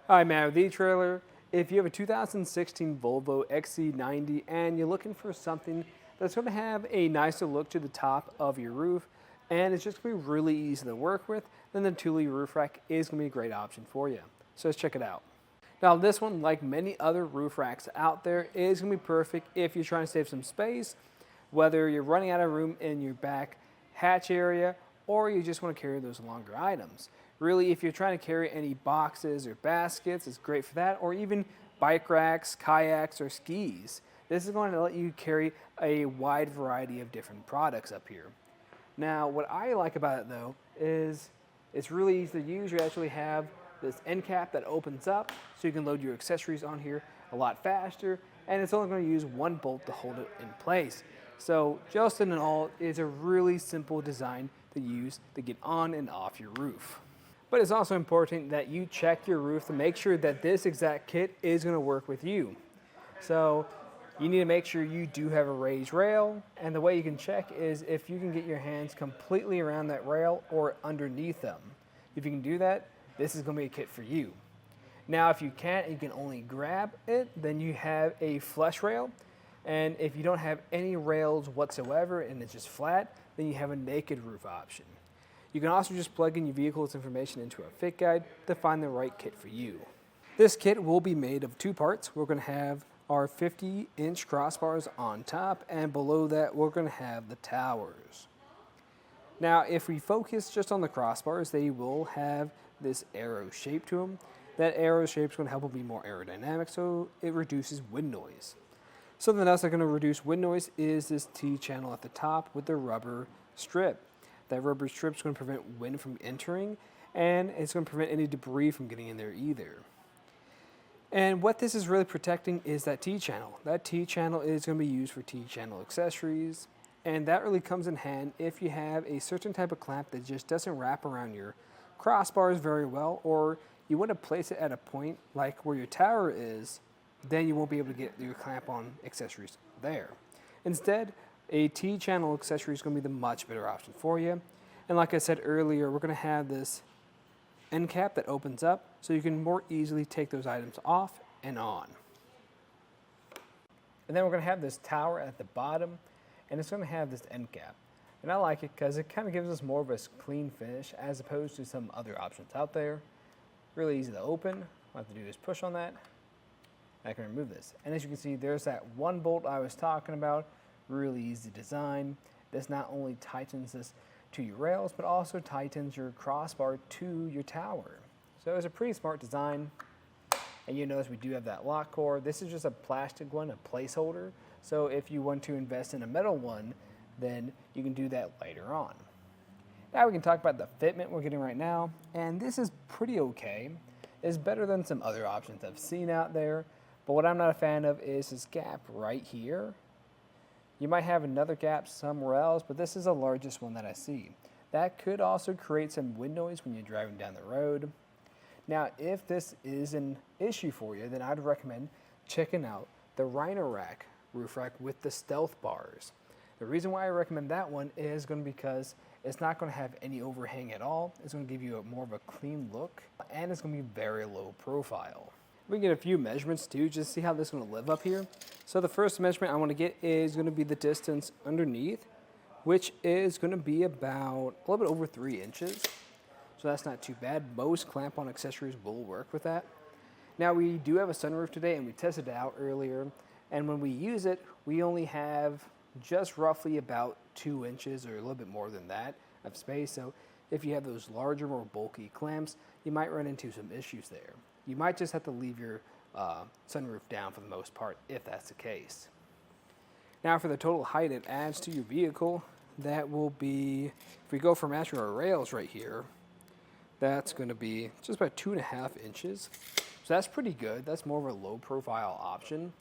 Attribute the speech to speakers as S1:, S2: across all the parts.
S1: Hi, Matt with eTrailer. If you have a 2016 Volvo XC90 and you're looking for something that's going to have a nicer look to the top of your roof and it's just going to be really easy to work with, then the Thule Roof Rack is going to be a great option for you. So let's check it out. Now this one, like many other roof racks out there, is going to be perfect if you're trying to save some space, whether you're running out of room in your back hatch area or you just want to carry those longer items. Really, if you're trying to carry any boxes or baskets, it's great for that, or even bike racks, kayaks, or skis. This is going to let you carry a wide variety of different products up here. Now, what I like about it though is it's really easy to use. You actually have this end cap that opens up so you can load your accessories on here a lot faster, and it's only going to use one bolt to hold it in place. So just in all, it's a really simple design to use to get on and off your roof. But it's also important that you check your roof to make sure that this exact kit is going to work with you. So you need to make sure you do have a raised rail, and the way you can check is if you can get your hands completely around that rail or underneath them. If you can do that, this is going to be a kit for you. Now if you can't, you can only grab it, then you have a flush rail, and if you don't have any rails whatsoever and it's just flat, then you have a naked roof option. You can also just plug in your vehicle's information into a fit guide to find the right kit for you. This kit will be made of two parts. We're going to have our 50-inch crossbars on top, and below that we're going to have the towers. Now if we focus just on the crossbars, they will have this arrow shape to them. That arrow shape is going to help them be more aerodynamic, so it reduces wind noise. Something else that's going to reduce wind noise is this T-channel at the top with the rubber strip. That rubber strip is going to prevent wind from entering, and it's going to prevent any debris from getting in there either. And what this is really protecting is that T-channel. That T-channel is going to be used for T-channel accessories, and that really comes in hand if you have a certain type of clamp that just doesn't wrap around your crossbars very well, or you want to place it at a point like where your tower is, then you won't be able to get your clamp on accessories there. Instead, a T-channel accessory is going to be the much better option for you. And like I said earlier, we're going to have this end cap that opens up so you can more easily take those items off and on. And then we're going to have this tower at the bottom, and it's going to have this end cap. And I like it because it kind of gives us more of a clean finish as opposed to some other options out there. Really easy to open. All I have to do is push on that. I can remove this. And as you can see, there's that one bolt I was talking about. Really easy design. This not only tightens this to your rails, but also tightens your crossbar to your tower. So it's a pretty smart design. And you notice we do have that lock core. This is just a plastic one, a placeholder. So if you want to invest in a metal one, then you can do that later on. Now we can talk about the fitment we're getting right now. And this is pretty okay. It's better than some other options I've seen out there. But what I'm not a fan of is this gap right here. You might have another gap somewhere else, but this is the largest one that I see. That could also create some wind noise when you're driving down the road. Now, if this is an issue for you, then I'd recommend checking out the Rhino Rack roof rack with the stealth bars. The reason why I recommend that one is going to be because it's not going to have any overhang at all. It's going to give you more of a clean look, and it's going to be very low profile. We can get a few measurements too, just to see how this is going to live up here. So the first measurement I want to get is going to be the distance underneath, which is going to be about a little bit over 3 inches. So that's not too bad. Most clamp-on accessories will work with that. Now we do have a sunroof today, and we tested it out earlier. And when we use it, we only have just roughly about 2 inches or a little bit more than that of space. So if you have those larger, more bulky clamps, you might run into some issues there. You might just have to leave your sunroof down for the most part if that's the case. Now for the total height it adds to your vehicle, that will be, if we go for matching our rails right here, that's going to be just about 2.5 inches. So that's pretty good. That's more of a low profile option.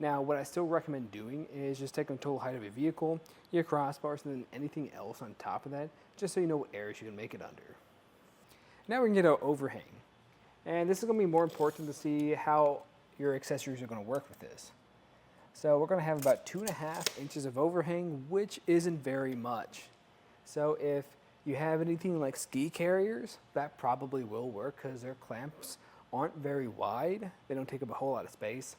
S1: Now what I still recommend doing is just taking the total height of your vehicle, your crossbars, and then anything else on top of that, just so you know what areas you can make it under. Now we can get our overhang. And this is going to be more important to see how your accessories are going to work with this. So we're going to have about 2.5 inches of overhang, which isn't very much. So if you have anything like ski carriers, that probably will work because their clamps aren't very wide. They don't take up a whole lot of space.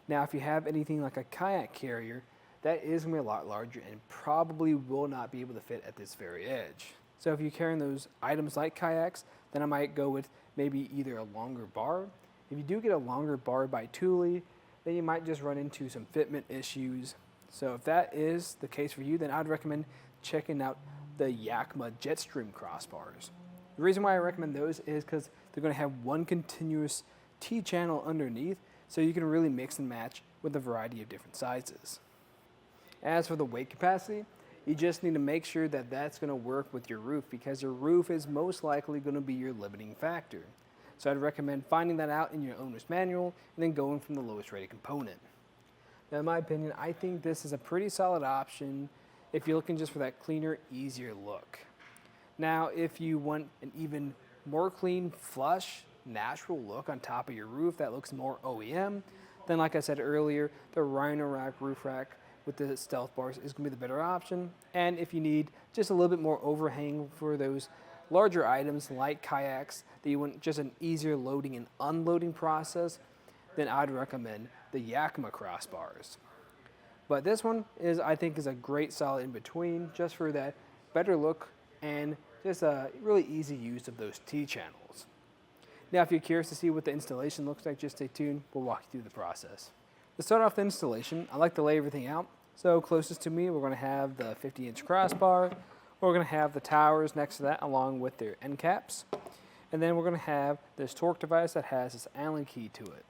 S1: Now, if you have anything like a kayak carrier, that is going to be a lot larger and probably will not be able to fit at this very edge. So if you're carrying those items like kayaks, then I might go with maybe either a longer bar. If you do get a longer bar by Thule, then you might just run into some fitment issues. So if that is the case for you, then I'd recommend checking out the Yakima Jetstream crossbars. The reason why I recommend those is because they're going to have one continuous T-channel underneath, so you can really mix and match with a variety of different sizes. As for the weight capacity, you just need to make sure that that's going to work with your roof, because your roof is most likely going to be your limiting factor. So I'd recommend finding that out in your owner's manual and then going from the lowest rated component. Now, in my opinion, I think this is a pretty solid option if you're looking just for that cleaner, easier look. Now, if you want an even more clean, flush, natural look on top of your roof that looks more OEM, then like I said earlier, the Rhino-Rack Roof Rack with the stealth bars is going to be the better option. And if you need just a little bit more overhang for those larger items like kayaks that you want just an easier loading and unloading process, then I'd recommend the Yakima crossbars. But this one I think is a great solid in between, just for that better look and just a really easy use of those T-channels. Now, if you're curious to see what the installation looks like, just stay tuned. We'll walk you through the process. To start off the installation, I like to lay everything out. So closest to me, we're going to have the 50-inch crossbar. We're going to have the towers next to that along with their end caps. And then we're going to have this torque device that has this Allen key to it.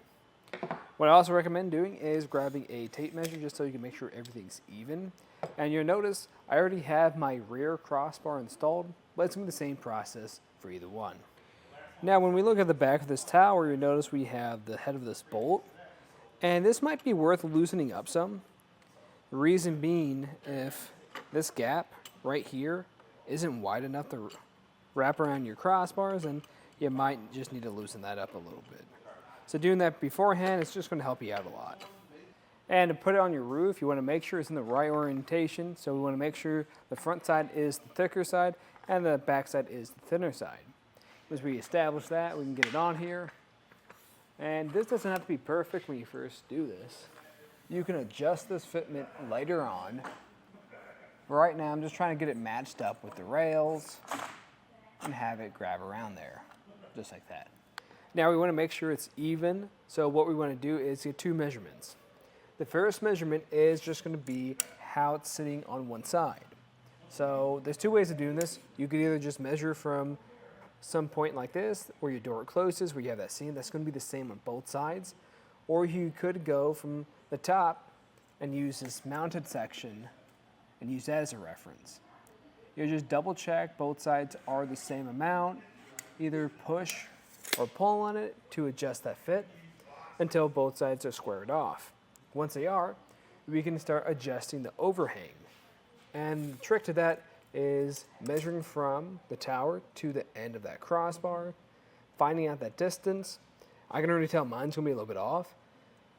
S1: What I also recommend doing is grabbing a tape measure just so you can make sure everything's even. And you'll notice I already have my rear crossbar installed, but it's going to be the same process for either one. Now, when we look at the back of this tower, you'll notice we have the head of this bolt. And this might be worth loosening up some. The reason being, if this gap right here isn't wide enough to wrap around your crossbars, then you might just need to loosen that up a little bit. So doing that beforehand is just going to help you out a lot. And to put it on your roof, you want to make sure it's in the right orientation. So we want to make sure the front side is the thicker side and the back side is the thinner side. As we establish that, we can get it on here. And this doesn't have to be perfect when you first do this. You can adjust this fitment later on. But right now, I'm just trying to get it matched up with the rails and have it grab around there, just like that. Now we want to make sure it's even. So what we want to do is get two measurements. The first measurement is just going to be how it's sitting on one side. So there's two ways of doing this. You could either just measure from some point like this, where your door closes, where you have that seam, that's going to be the same on both sides. Or you could go from the top and use this mounted section and use that as a reference. You just double check both sides are the same amount, either push or pull on it to adjust that fit until both sides are squared off. Once they are, we can start adjusting the overhang. And the trick to that is measuring from the tower to the end of that crossbar, finding out that distance. I can already tell mine's going to be a little bit off.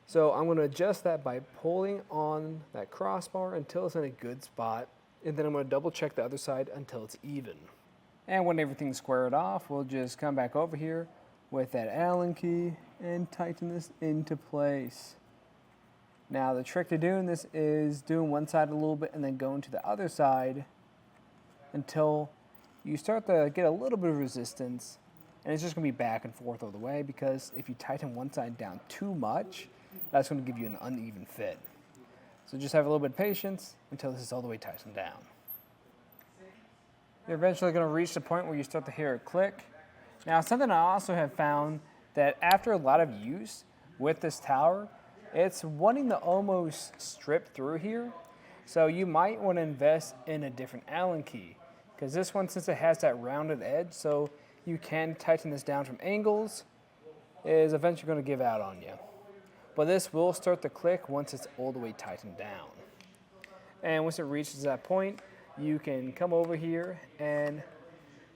S1: So I'm going to adjust that by pulling on that crossbar until it's in a good spot, and then I'm going to double check the other side until it's even. And when everything's squared off, we'll just come back over here with that Allen key and tighten this into place. Now the trick to doing this is doing one side a little bit and then going to the other side until you start to get a little bit of resistance, and it's just going to be back and forth all the way, because if you tighten one side down too much, that's going to give you an uneven fit. So just have a little bit of patience until this is all the way tightened down. You're eventually going to reach the point where you start to hear it click. Now, something I also have found that after a lot of use with this tower, it's wanting to almost strip through here. So you might want to invest in a different Allen key, because this one, since it has that rounded edge, so you can tighten this down from angles, is eventually going to give out on you. But this will start to click once it's all the way tightened down. And once it reaches that point, you can come over here and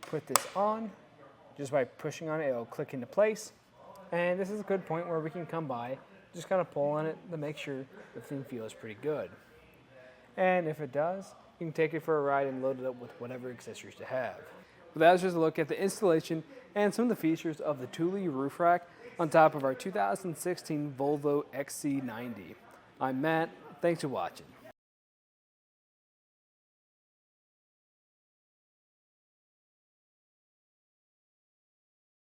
S1: put this on. Just by pushing on it, it'll click into place. And this is a good point where we can come by, just kind of pull on it to make sure the thing feels pretty good. And if it does, you can take it for a ride and load it up with whatever accessories you have. But that was just a look at the installation and some of the features of the Thule Roof Rack. on top of our 2016 Volvo XC90. I'm Matt. Thanks for watching.